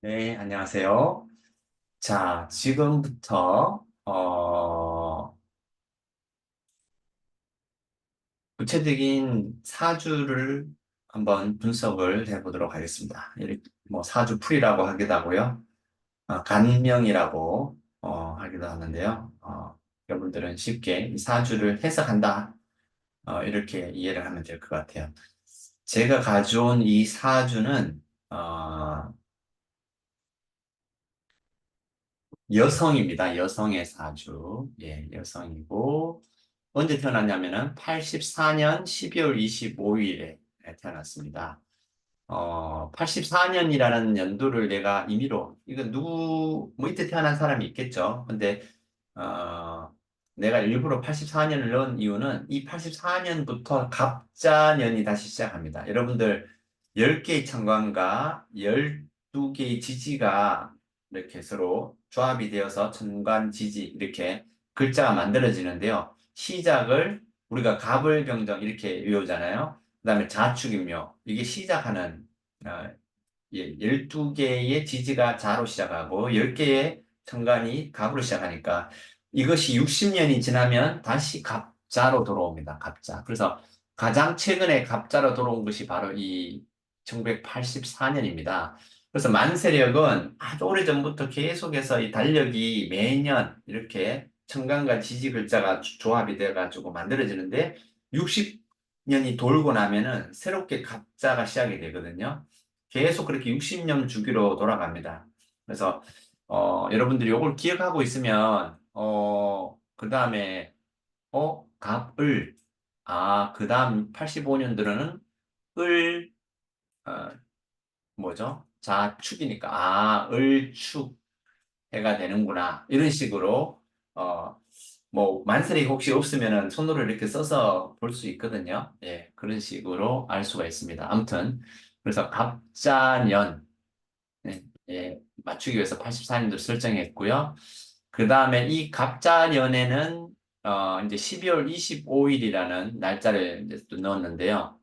네, 안녕하세요. 자, 지금부터, 구체적인 사주를 한번 분석을 해보도록 하겠습니다. 이렇게 뭐 사주풀이라고 하기도 하고요. 간명이라고, 하기도 하는데요. 여러분들은 쉽게 이 사주를 해석한다. 이렇게 이해를 하면 될 것 같아요. 제가 가져온 이 사주는, 어, 여성입니다. 여성의 사주. 예, 여성이고, 언제 태어났냐면은 84년 12월 25일에 태어났습니다. 84년이라는 연도를 내가 임의로, 이거 뭐 이때 태어난 사람이 있겠죠. 근데, 어, 내가 일부러 84년을 넣은 이유는 이 84년부터 갑자년이 다시 시작합니다. 여러분들 10개의 천간과 12개의 지지가 이렇게 서로 조합이 되어서 천간지지 이렇게 글자가 만들어지는데요. 시작을 우리가 갑을병정 이렇게 외우잖아요. 그다음에 자축인묘 이게 시작하는 어, 12개의 지지가 자로 시작하고 10개의 천간이 갑으로 시작하니까 이것이 60년이 지나면 다시 갑자로 돌아옵니다. 갑자. 그래서 가장 최근에 갑자로 돌아온 것이 바로 이 1984년입니다. 그래서 만세력은 아주 오래전부터 계속해서 이 달력이 매년 이렇게 천간과 지지 글자가 조합이 돼가지고 만들어지는데 60년이 돌고 나면은 새롭게 갑자가 시작이 되거든요. 계속 그렇게 60년 주기로 돌아갑니다. 그래서 여러분들이 이걸 기억하고 있으면 그 다음에 갑을 그 다음 85년도로는 을 어, 뭐죠? 자축이니까 을축 해가 되는구나. 이런 식으로 뭐 만설이 혹시 없으면은 손으로 이렇게 써서 볼 수 있거든요. 예, 그런 식으로 알 수가 있습니다. 아무튼 그래서 갑자년 네, 예, 맞추기 위해서 84년도 설정했고요. 그 다음에 이 갑자년에는 이제 12월 25일이라는 날짜를 이제 또 넣었는데요.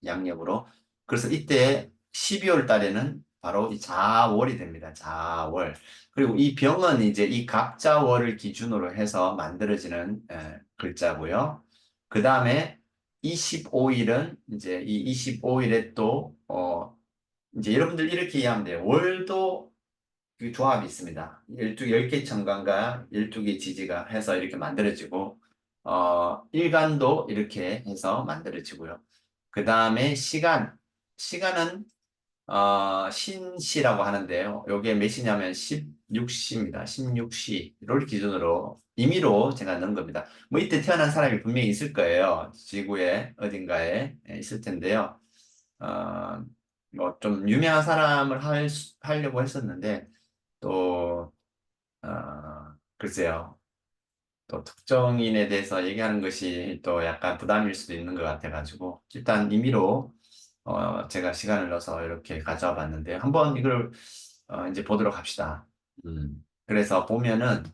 양력으로. 그래서 이때 12월 달에는 바로 이 자월이 됩니다. 자월. 그리고 이 병은 이제 이 갑자월을 기준으로 해서 만들어지는 글자고요. 그 다음에 25일은 이제 이 25일에 또 이제 여러분들 이렇게 이해하면 돼요. 월도 그 조합이 있습니다. 10개 천간과 12개 지지가 해서 이렇게 만들어지고, 일간도 이렇게 해서 만들어지고요. 그 다음에 시간은, 신시라고 하는데요. 요게 몇 시냐면 16시입니다. 16시를 기준으로 임의로 제가 넣은 겁니다. 뭐 이때 태어난 사람이 분명히 있을 거예요. 지구에 어딘가에 있을 텐데요. 어, 뭐 좀 유명한 사람을 하려고 했었는데 또 글쎄요. 또 특정인에 대해서 얘기하는 것이 또 약간 부담일 수도 있는 것 같아가지고 일단 임의로 제가 시간을 넣어서 이렇게 가져와 봤는데 한번 이걸 이제 보도록 합시다. 그래서 보면은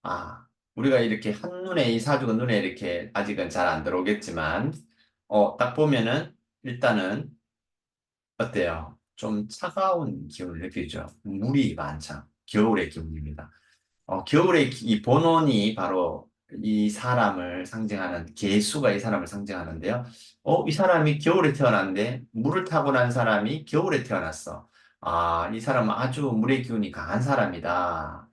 아 우리가 이렇게 한눈에 이 사주가 눈에 이렇게 아직은 잘 안 들어오겠지만 딱 보면은 일단은 어때요? 좀 차가운 기운을 느끼죠. 물이 많죠. 겨울의 기운입니다. 겨울의 이 본원이 바로 이 사람을 상징하는 개수가 이 사람을 상징하는데요. 이 사람이 겨울에 태어났는데 물을 타고 난 사람이 겨울에 태어났어. 이 사람은 아주 물의 기운이 강한 사람이다.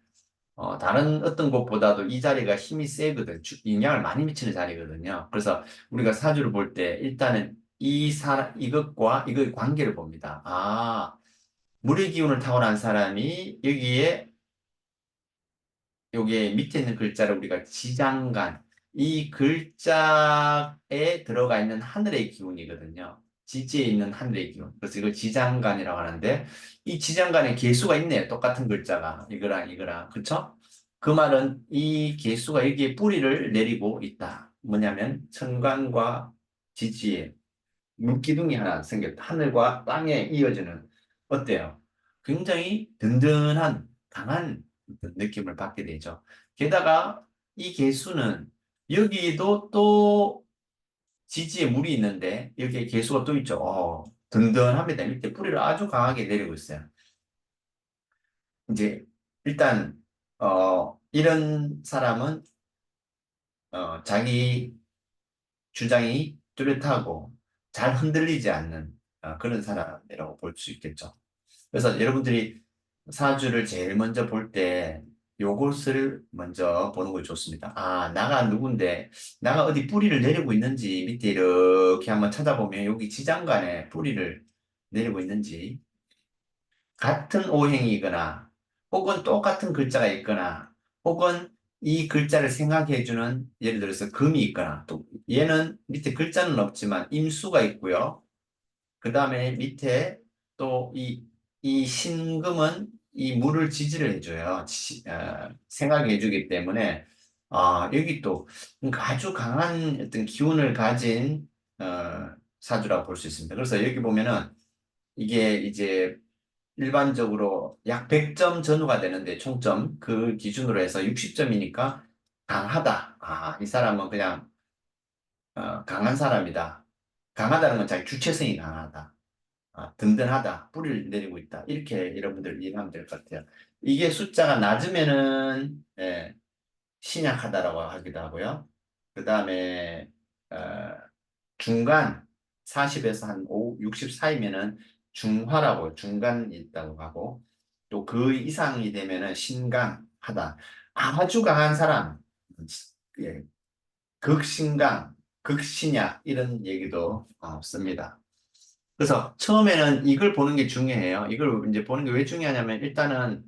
다른 어떤 곳보다도 이 자리가 힘이 세거든. 영향을 많이 미치는 자리거든요. 그래서 우리가 사주를 볼 때 일단은 이것과 이거의 관계를 봅니다. 물의 기운을 타고난 사람이 여기에 요게 밑에 있는 글자를 우리가 지장간, 이 글자에 들어가 있는 하늘의 기운이거든요. 지지에 있는 하늘의 기운. 그래서 이걸 지장간이라고 하는데, 이 지장간에 개수가 있네요. 똑같은 글자가. 이거랑 이거랑. 그쵸? 그 말은 이 개수가 여기에 뿌리를 내리고 있다. 뭐냐면, 천간과 지지에 물기둥이 하나 생겼다. 하늘과 땅에 이어지는, 어때요? 굉장히 든든한, 강한 어떤 느낌을 받게 되죠. 게다가 이 개수는 여기도 또 지지에 물이 있는데 여기에 개수가 또 있죠. 든든합니다. 이렇게 뿌리를 아주 강하게 내리고 있어요. 이제 일단 이런 사람은 자기 주장이 뚜렷하고 잘 흔들리지 않는 그런 사람이라고 볼 수 있겠죠. 그래서 여러분들이 사주를 제일 먼저 볼 때 요것을 먼저 보는 게 좋습니다. 아, 나가 누군데, 나가 어디 뿌리를 내리고 있는지 밑에 이렇게 한번 찾아보면 여기 지장간에 뿌리를 내리고 있는지 같은 오행이거나 혹은 똑같은 글자가 있거나 혹은 이 글자를 생각해주는 예를 들어서 금이 있거나 또 얘는 밑에 글자는 없지만 임수가 있고요. 그 다음에 밑에 또 이 신금은 이 물을 지지를 해줘요. 생각해 주기 때문에 여기 또 그러니까 아주 강한 어떤 기운을 가진 사주라고 볼 수 있습니다. 그래서 여기 보면은 이게 이제 일반적으로 약 100점 전후가 되는데 총점 그 기준으로 해서 60점이니까 강하다. 아, 이 사람은 그냥 강한 사람이다. 강하다는 건 자기 주체성이 강하다. 든든하다. 뿌리를 내리고 있다. 이렇게 여러분들 이해하면 될 것 같아요. 이게 숫자가 낮으면은 신약하다라고 하기도 하고요. 그 다음에 중간 40에서 한 60 사이면은 중화라고 중간 있다고 하고 또 그 이상이 되면은 신강하다. 아주 강한 사람, 예, 극신강, 극신약 이런 얘기도 씁니다. 그래서 처음에는 이걸 보는 게 중요해요. 이걸 이제 보는 게 왜 중요하냐면 일단은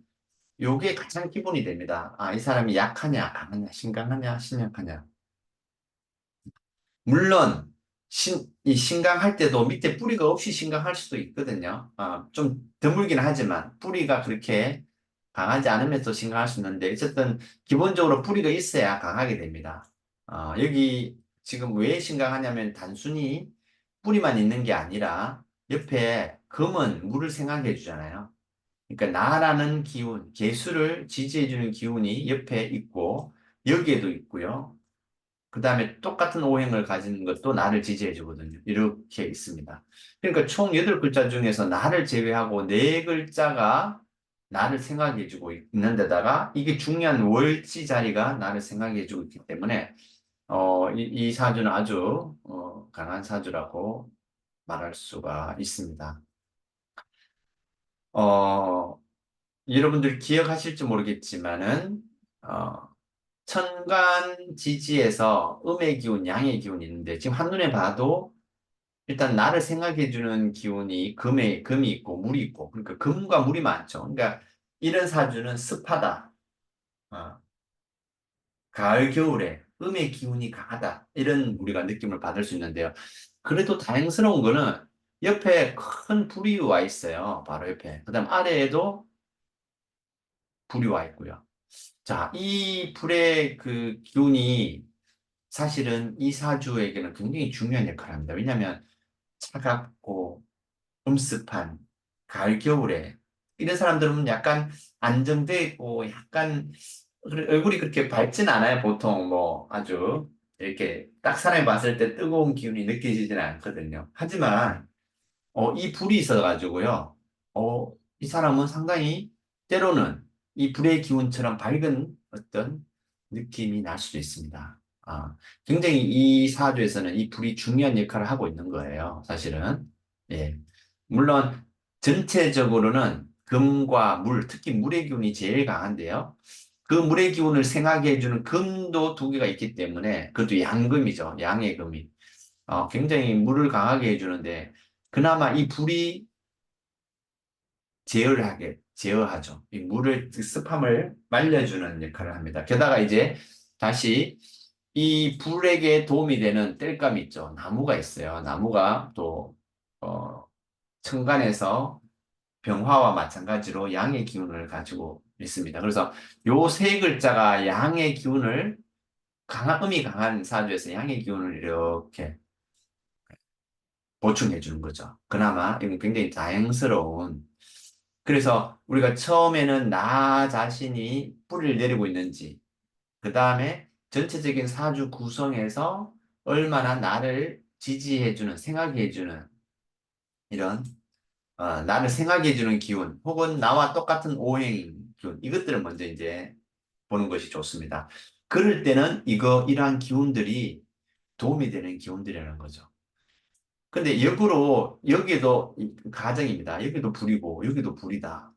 요게 가장 기본이 됩니다. 아, 이 사람이 약하냐, 강하냐, 신강하냐, 신약하냐. 물론 이 신강할 때도 밑에 뿌리가 없이 신강할 수도 있거든요. 좀 드물긴 하지만 뿌리가 그렇게 강하지 않으면서 신강할 수 있는데 어쨌든 기본적으로 뿌리가 있어야 강하게 됩니다. 여기 지금 왜 신강하냐면 단순히 뿌리만 있는 게 아니라 옆에 금은 물을 생각해 주잖아요. 그러니까 나라는 기운, 개수를 지지해 주는 기운이 옆에 있고 여기에도 있고요. 그 다음에 똑같은 오행을 가진 것도 나를 지지해 주거든요. 이렇게 있습니다. 그러니까 총 8글자 중에서 나를 제외하고 4글자가 나를 생각해 주고 있는 데다가 이게 중요한 월지 자리가 나를 생각해 주고 있기 때문에 이 사주는 아주 강한 사주라고 말할 수가 있습니다. 어, 여러분들 기억하실지 모르겠지만은 어, 천간 지지에서 음의 기운, 양의 기운이 있는데 지금 한눈에 봐도 일단 나를 생각해주는 기운이 금이 있고 물이 있고 그러니까 금과 물이 많죠. 그러니까 이런 사주는 습하다. 어, 가을, 겨울에 음의 기운이 강하다. 이런 우리가 느낌을 받을 수 있는데요. 그래도 다행스러운 거는 옆에 큰 불이 와 있어요. 바로 옆에. 그다음 아래에도 불이 와 있고요. 자, 이 불의 그 기운이 사실은 이 사주에게는 굉장히 중요한 역할을 합니다. 왜냐하면 차갑고 음습한 가을, 겨울에 이런 사람들은 약간 안정돼 있고 약간 얼굴이 그렇게 밝진 않아요. 보통 뭐 아주 이렇게 딱 사람이 봤을 때 뜨거운 기운이 느껴지지는 않거든요. 하지만 이 불이 있어가지고요. 이 사람은 상당히 때로는 이 불의 기운처럼 밝은 어떤 느낌이 날 수도 있습니다. 굉장히 이 사주에서는 이 불이 중요한 역할을 하고 있는 거예요. 사실은. 예. 물론 전체적으로는 금과 물, 특히 물의 기운이 제일 강한데요. 그 물의 기운을 생각해 주는 금도 2개가 있기 때문에 그것도 양금이죠. 양의 금이. 굉장히 물을 강하게 해주는데 그나마 이 불이 제어하죠. 이 물을 그 습함을 말려주는 역할을 합니다. 게다가 이제 다시 이 불에게 도움이 되는 땔감이 있죠. 나무가 있어요. 나무가 또 천간에서 병화와 마찬가지로 양의 기운을 가지고 있습니다. 그래서 요 3글자가 양의 기운을 음이 강한 사주에서 양의 기운을 이렇게 보충해 주는 거죠. 그나마 이건 굉장히 다행스러운. 그래서 우리가 처음에는 나 자신이 뿌리를 내리고 있는지, 그 다음에 전체적인 사주 구성에서 얼마나 나를 지지해 주는, 생각해 주는 이런 나를 생각해 주는 기운, 혹은 나와 똑같은 오행 기운 이것들을 먼저 이제 보는 것이 좋습니다. 그럴 때는 이러한 기운들이 도움이 되는 기운들이라는 거죠. 근데 역으로 여기에도 가정입니다. 여기도 불이고 여기도 불이다.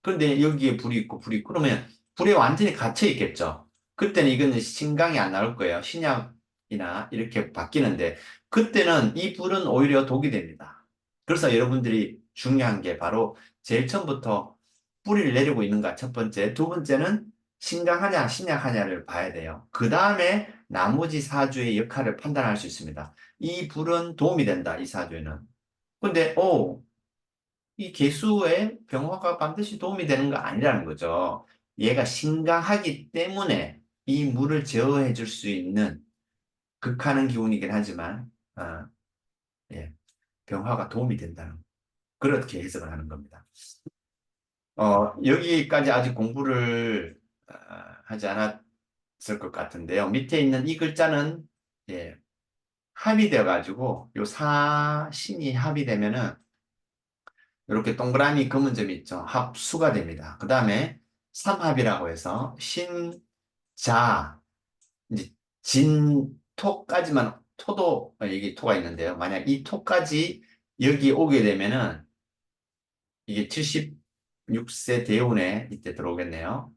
그런데 여기에 불이 있고 불이 있고 그러면 불에 완전히 갇혀 있겠죠. 그때는 이거는 신강이 안 나올 거예요. 신약이나 이렇게 바뀌는데 그때는 이 불은 오히려 독이 됩니다. 그래서 여러분들이 중요한 게 바로 제일 처음부터 뿌리를 내리고 있는가 첫 번째, 두 번째는 신강하냐 신약하냐를 봐야 돼요. 그 다음에 나머지 사주의 역할을 판단할 수 있습니다. 이 불은 도움이 된다, 이 사주에는. 근데 이 개수의 병화가 반드시 도움이 되는 거 아니라는 거죠. 얘가 신강하기 때문에 이 물을 제어해 줄 수 있는 극하는 기운이긴 하지만, 예, 병화가 도움이 된다는, 그렇게 해석을 하는 겁니다. 여기까지 아직 공부를 하지 않았을 것 같은데요. 밑에 있는 이 글자는, 예, 합이 되어가지고, 요 사신이 합이 되면은, 이렇게 동그라미 검은 점이 있죠. 합수가 됩니다. 그 다음에 삼합이라고 해서 신, 자, 이제 진, 토까지만 토도 이게 토가 있는데요. 만약 이 토까지 여기 오게 되면은 이게 76세 대운에 이때 들어오겠네요.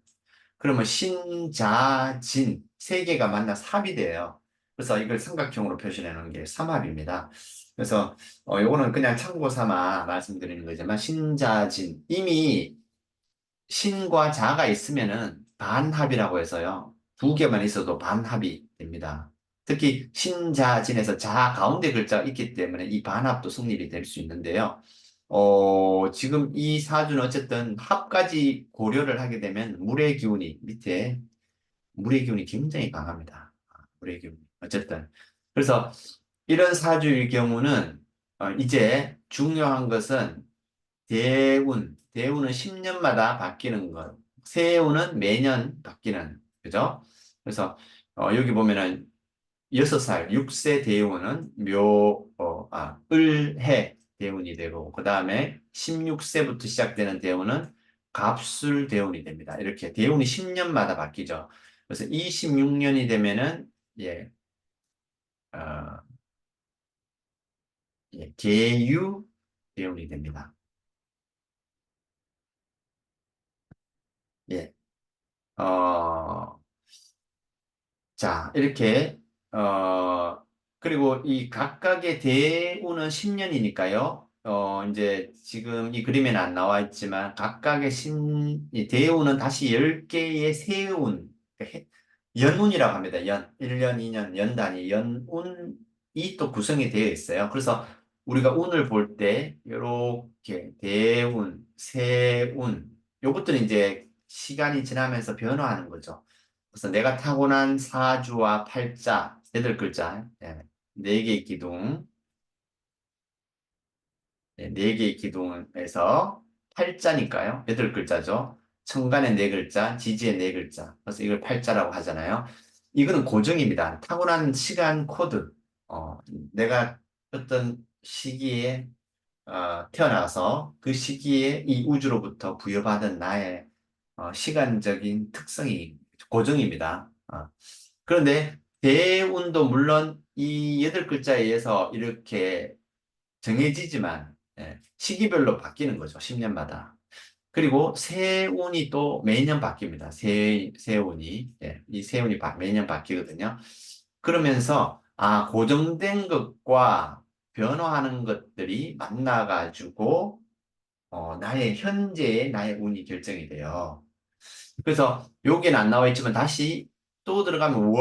그러면 신, 자, 진 세 개가 만나 삽이 돼요. 그래서 이걸 삼각형으로 표시해 놓은 게 삼합입니다. 그래서 요거는 그냥 참고 삼아 말씀드리는 거지만 신자진 이미 신과 자가 있으면은 반합이라고 해서요. 두 개만 있어도 반합이 됩니다. 특히 신자진에서 자 가운데 글자가 있기 때문에 이 반합도 성립이 될 수 있는데요. 지금 이 사주는 어쨌든 합까지 고려를 하게 되면 물의 기운이 밑에 물의 기운이 굉장히 강합니다. 물의 기운. 어쨌든. 그래서 이런 사주일 경우는 이제 중요한 것은 대운은 10년마다 바뀌는 것. 세운은 매년 바뀌는, 그죠? 그래서 여기 보면은 6살, 6세 대운은 을해 대운이 되고, 그 다음에 16세부터 시작되는 대운은 갑술 대운이 됩니다. 이렇게 대운이 10년마다 바뀌죠. 그래서 26년이 되면은, 예, 어, 계유 대운이 됩니다. 예, 어, 자, 이렇게, 그리고 이 각각의 대운은 10년이니까요. 이제 지금 이 그림에는 안 나와 있지만 각각의 이 대운은 다시 10개의 세운, 연운이라고 합니다. 1년, 2년, 연 단위, 연운이 또 구성이 되어 있어요. 그래서 우리가 운을 볼 때, 이렇게 대운, 세운, 요것들은 이제 시간이 지나면서 변화하는 거죠. 그래서 내가 타고난 사주와 팔자, 8글자, 네 개의 기둥, 네 개의 기둥에서 팔자니까요. 8글자죠. 천간의 네 글자, 지지의 네 글자. 그래서 이걸 팔자라고 하잖아요. 이거는 고정입니다. 타고난 시간 코드. 내가 어떤 시기에 태어나서 그 시기에 이 우주로부터 부여받은 나의 시간적인 특성이 고정입니다. 그런데 대운도 물론 이 8글자에 의해서 이렇게 정해지지만 시기별로 바뀌는 거죠. 10년마다. 그리고 세운이 또 매년 바뀝니다. 세운이. 이 세운이 매년 바뀌거든요. 그러면서 고정된 것과 변화하는 것들이 만나가지고 나의 현재의 나의 운이 결정이 돼요. 그래서 여기는 안 나와 있지만 다시 또 들어가면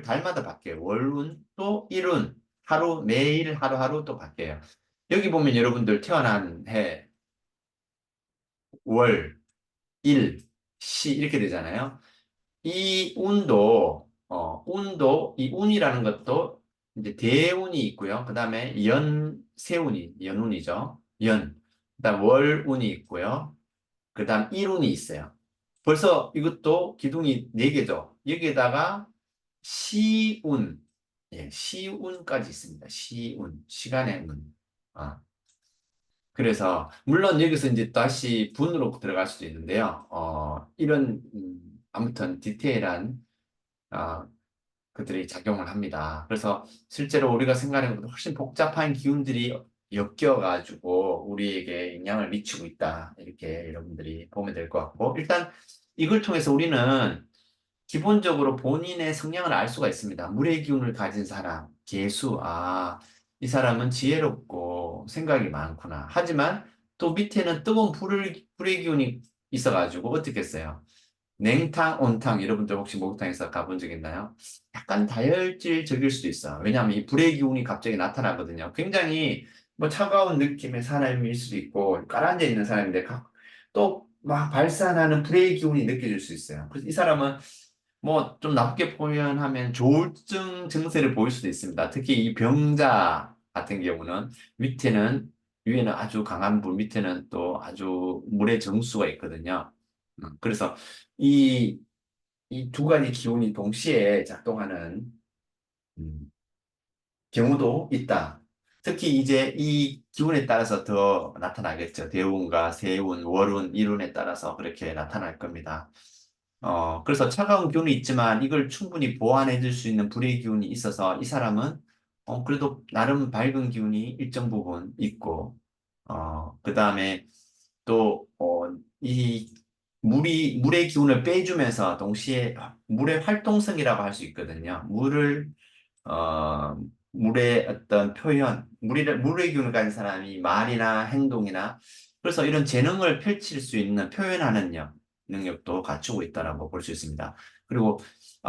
달마다 바뀌어요. 월운 또 일운 하루 매일 하루하루 또 바뀌어요. 여기 보면 여러분들 태어난 해, 월, 일, 시 이렇게 되잖아요. 이 운도 이 운이라는 것도 이제 대운이 있고요. 그 다음에 연운이죠. 그다음 월운이 있고요. 그 다음 일운이 있어요. 벌써 이것도 기둥이 4개죠. 여기에다가 시운, 시운까지 있습니다. 시운, 시간의 운. 아, 그래서 물론 여기서 이제 다시 분으로 들어갈 수도 있는데요. 이런 아무튼 디테일한 어, 그들이 작용을 합니다. 그래서 실제로 우리가 생각하는 것보다 훨씬 복잡한 기운들이 엮여가지고 우리에게 영향을 미치고 있다. 이렇게 여러분들이 보면 될 것 같고 일단 이걸 통해서 우리는 기본적으로 본인의 성향을 알 수가 있습니다. 물의 기운을 가진 사람, 개수, 이 사람은 지혜롭고 생각이 많구나. 하지만 또 밑에는 뜨거운 불의 기운이 있어가지고 어떻게 했어요? 냉탕, 온탕, 여러분들 혹시 목욕탕에서 가본 적 있나요? 약간 다혈질적일 수도 있어. 왜냐하면 이 불의 기운이 갑자기 나타나거든요. 굉장히 뭐 차가운 느낌의 사람일 수도 있고, 깔아앉아 있는 사람인데, 또 막 발산하는 불의 기운이 느껴질 수 있어요. 그래서 이 사람은 뭐 좀 나쁘게 표현하면 조울증 증세를 보일 수도 있습니다. 특히 이 병자 같은 경우는 밑에는 위에는 아주 강한 불, 밑에는 또 아주 물의 정수가 있거든요. 그래서 이 이 두 가지 기운이 동시에 작동하는 음, 경우도 있다. 특히 이제 이 기운에 따라서 더 나타나겠죠. 대운과 세운, 월운, 일운에 따라서 그렇게 나타날 겁니다. 그래서 차가운 기운이 있지만 이걸 충분히 보완해 줄 수 있는 불의 기운이 있어서 이 사람은 그래도 나름 밝은 기운이 일정 부분 있고, 그 다음에 또, 이 물의 기운을 빼주면서 동시에 물의 활동성이라고 할 수 있거든요. 어, 물의 어떤 표현, 물의 기운을 가진 사람이 말이나 행동이나 그래서 이런 재능을 펼칠 수 있는 표현하는 능력도 갖추고 있다라고 볼 수 있습니다. 그리고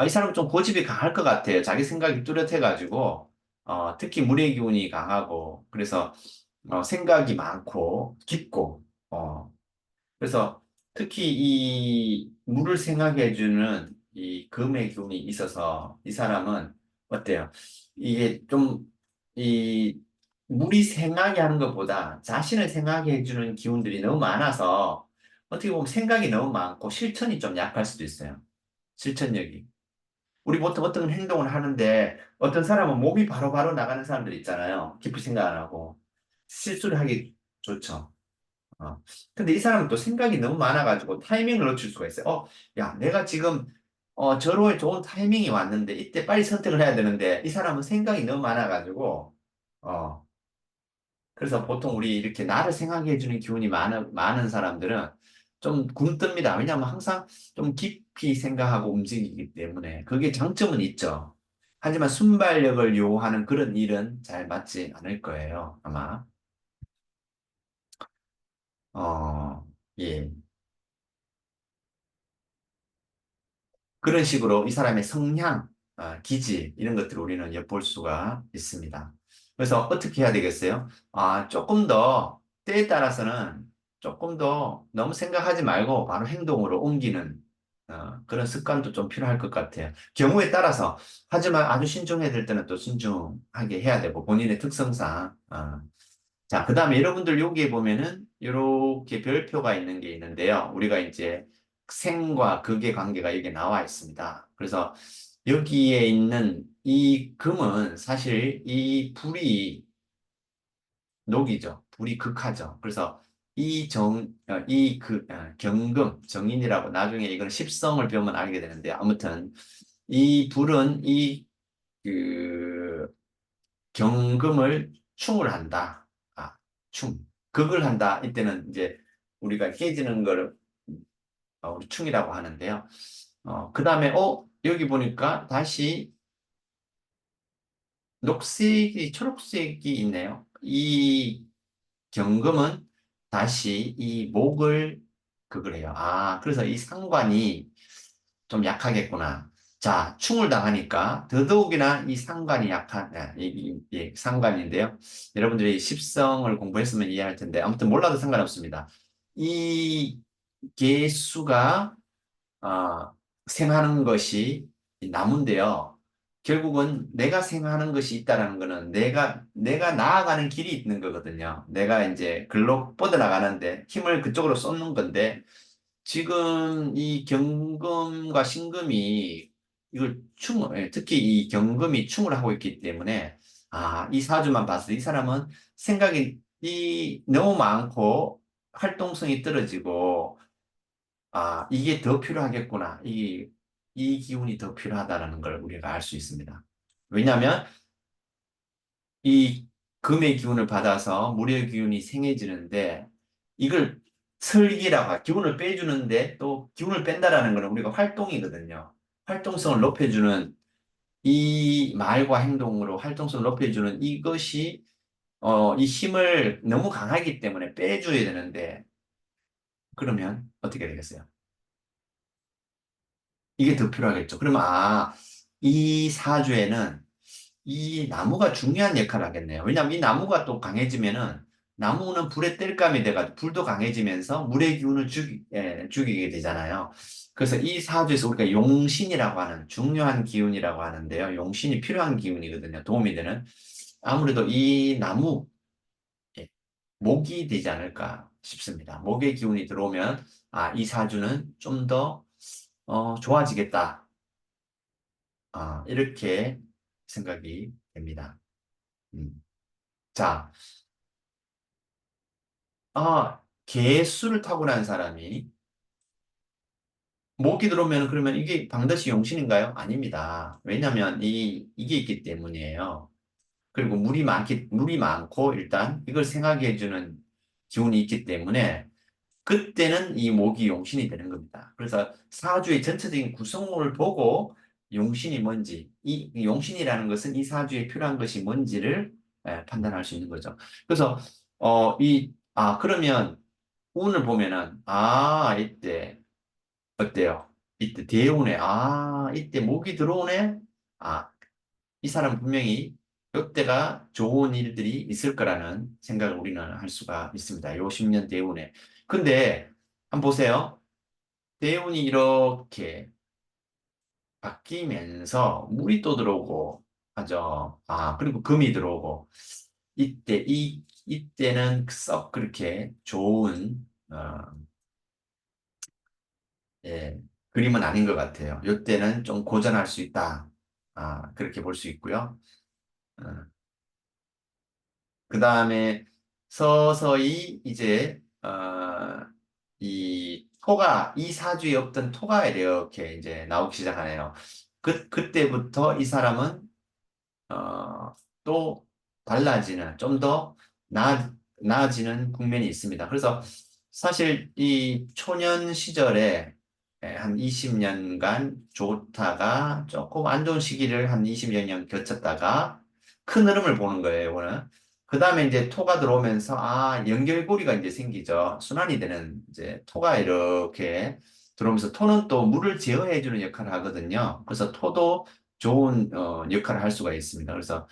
이 사람은 좀 고집이 강할 것 같아요. 자기 생각이 뚜렷해가지고 특히 물의 기운이 강하고 그래서 생각이 많고 깊고 그래서 특히 이 물을 생각해 주는 이 금의 기운이 있어서 이 사람은 어때요? 이게 좀 이 물이 생각해 하는 것보다 자신을 생각해 주는 기운들이 너무 많아서 어떻게 보면 생각이 너무 많고 실천이 좀 약할 수도 있어요. 실천력이. 우리 보통 어떤 행동을 하는데 어떤 사람은 몸이 바로바로 나가는 사람들 있잖아요. 깊이 생각 안 하고 실수를 하기 좋죠. 어. 근데 이 사람은 또 생각이 너무 많아가지고 타이밍을 놓칠 수가 있어요. 야, 내가 지금 저로의 좋은 타이밍이 왔는데 이때 빨리 선택을 해야 되는데 이 사람은 생각이 너무 많아가지고 어, 그래서 보통 우리 이렇게 나를 생각해 주는 기운이 많은 사람들은 좀 굼뜹니다. 왜냐하면 항상 좀 깊이 생각하고 움직이기 때문에 그게 장점은 있죠. 하지만 순발력을 요하는 그런 일은 잘 맞지 않을 거예요, 아마. 어, 예. 그런 식으로 이 사람의 성향, 기질, 이런 것들을 우리는 엿볼 수가 있습니다. 그래서 어떻게 해야 되겠어요? 조금 더, 때에 따라서는 조금 더 너무 생각하지 말고 바로 행동으로 옮기는 그런 습관도 좀 필요할 것 같아요. 경우에 따라서, 하지만 아주 신중해야 될 때는 또 신중하게 해야 되고, 본인의 특성상. 자, 그 다음에 여러분들 여기에 보면은 이렇게 별표가 있는 게 있는데요. 우리가 이제 생과 극의 관계가 여기 나와 있습니다. 그래서 여기에 있는 이 금은 사실 이 불이 녹이죠. 불이 극하죠. 그래서 경금, 정인이라고 나중에 이건 십성을 배우면 알게 되는데 아무튼 이 불은 그, 경금을 충을 한다. 충. 극을 한다. 이때는 이제 우리가 깨지는 거를 우리 충이라고 하는데요. 그 다음에, 여기 보니까 다시 녹색이, 초록색이 있네요. 이 경금은 다시 이 목을 극을 해요. 그래서 이 상관이 좀 약하겠구나. 자, 충을 당하니까 더더욱이나 이 상관이 약한, 상관인데요. 여러분들이 십성을 공부했으면 이해할 텐데, 아무튼 몰라도 상관없습니다. 이 개수가, 어, 생하는 것이 이 나무인데요. 결국은 내가 생하는 것이 있다라는 거는 내가 나아가는 길이 있는 거거든요. 내가 이제 글로 뻗어나가는데 힘을 그쪽으로 쏟는 건데, 지금 이 경금과 신금이 특히 이 경금이 충을 하고 있기 때문에 이 사주만 봤을 때 이 사람은 생각이 이 너무 많고 활동성이 떨어지고 이게 더 필요하겠구나. 이 기운이 더 필요하다는 걸 우리가 알 수 있습니다. 왜냐하면 이 금의 기운을 받아서 물의 기운이 생해지는데 이걸 설기라고 기운을 빼주는데 또 기운을 뺀다라는 것은 우리가 활동이거든요. 활동성을 높여주는 이 말과 행동으로 활동성을 높여주는 이것이 이 힘을 너무 강하기 때문에 빼줘야 되는데 그러면 어떻게 되겠어요? 이게 더 필요하겠죠. 그러면 이 사주에는 이 나무가 중요한 역할을 하겠네요. 왜냐하면 이 나무가 또 강해지면은 나무는 불의 땔감이 돼가지고 불도 강해지면서 물의 기운을 죽이게 되잖아요. 그래서 이 사주에서 우리가 용신이라고 하는 중요한 기운이라고 하는데요. 용신이 필요한 기운이거든요. 도움이 되는. 아무래도 이 나무, 예, 목이 되지 않을까 싶습니다. 목의 기운이 들어오면 이 사주는 좀 더 좋아지겠다. 이렇게 생각이 됩니다. 음. 자, 개수를 타고난 사람이 목이 들어오면 그러면 이게 반드시 용신인가요? 아닙니다. 왜냐하면 이게 있기 때문이에요. 그리고 물이 많고 일단 이걸 생각해 주는 기운이 있기 때문에 그때는 이 목이 용신이 되는 겁니다. 그래서 사주의 전체적인 구성물을 보고 용신이 뭔지, 이 용신이라는 것은 이 사주에 필요한 것이 뭔지를 판단할 수 있는 거죠. 그래서 그러면 운을 보면은 이때 어때요? 이때 대운에 이때 목이 들어오네. 아, 이 사람 분명히 이때가 좋은 일들이 있을 거라는 생각을 우리는 할 수가 있습니다. 요 10년 대운에. 근데 한번 보세요. 대운이 이렇게 바뀌면서 물이 또 들어오고 하죠. 그리고 금이 들어오고 이때는 썩 그렇게 좋은 예, 그림은 아닌 것 같아요. 이때는 좀 고전할 수 있다. 그렇게 볼 수 있고요. 어, 그 다음에 서서히 이제 이 토가 이 사주에 없던 토가 이렇게 이제 나오기 시작하네요. 그때부터 이 사람은 또 달라지는 좀 더 나아지는 국면이 있습니다. 그래서 사실 이 초년 시절에 한 20년간 좋다가 조금 안 좋은 시기를 한 20여 년 거쳤다가 큰 흐름을 보는 거예요, 이거는. 그 다음에 이제 토가 들어오면서 연결고리가 이제 생기죠. 순환이 되는 이제 토가 이렇게 들어오면서 토는 또 물을 제어해주는 역할을 하거든요. 그래서 토도 좋은 역할을 할 수가 있습니다. 그래서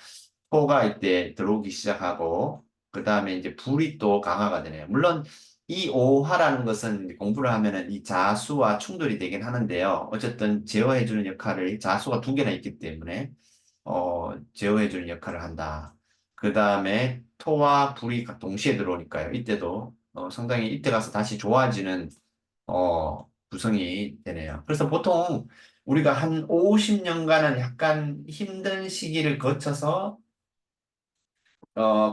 토가 이때 들어오기 시작하고 그 다음에 이제 불이 또 강화가 되네요. 물론 이 오화라는 것은 이제 공부를 하면은 이 자수와 충돌이 되긴 하는데요. 어쨌든 제어해주는 역할을 자수가 두 개나 있기 때문에 제어해주는 역할을 한다. 그 다음에 토와 불이 동시에 들어오니까요. 이때도 상당히 이때 가서 다시 좋아지는 구성이 되네요. 그래서 보통 우리가 한 50년간은 약간 힘든 시기를 거쳐서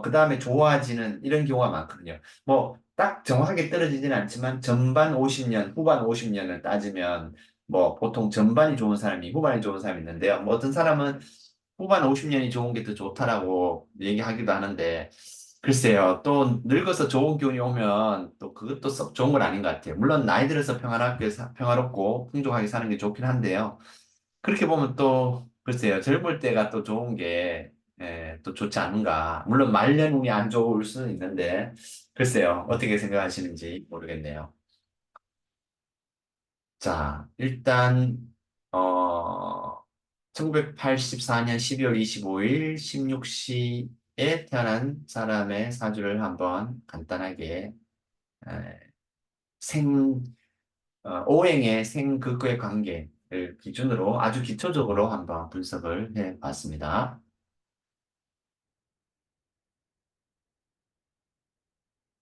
그 다음에 좋아지는 이런 경우가 많거든요. 뭐, 딱 정확하게 떨어지지는 않지만 전반 50년, 후반 50년을 따지면 뭐 보통 전반이 좋은 사람이 후반이 좋은 사람이 있는데요. 뭐 어떤 사람은 후반 50년이 좋은 게 더 좋다라고 얘기하기도 하는데 글쎄요. 또 늙어서 좋은 기운이 오면 또 그것도 썩 좋은 건 아닌 것 같아요. 물론 나이 들어서 평화롭고 풍족하게 사는 게 좋긴 한데요. 그렇게 보면 또 글쎄요. 젊을 때가 또 좋은 게 또 좋지 않은가. 물론 말년운이 안 좋을 수는 있는데 글쎄요. 어떻게 생각하시는지 모르겠네요. 자, 일단 어 1984년 12월 25일 16시에 태어난 사람의 사주를 한번 간단하게 에, 생 오행의 생극의 관계를 기준으로 아주 기초적으로 한번 분석을 해 봤습니다.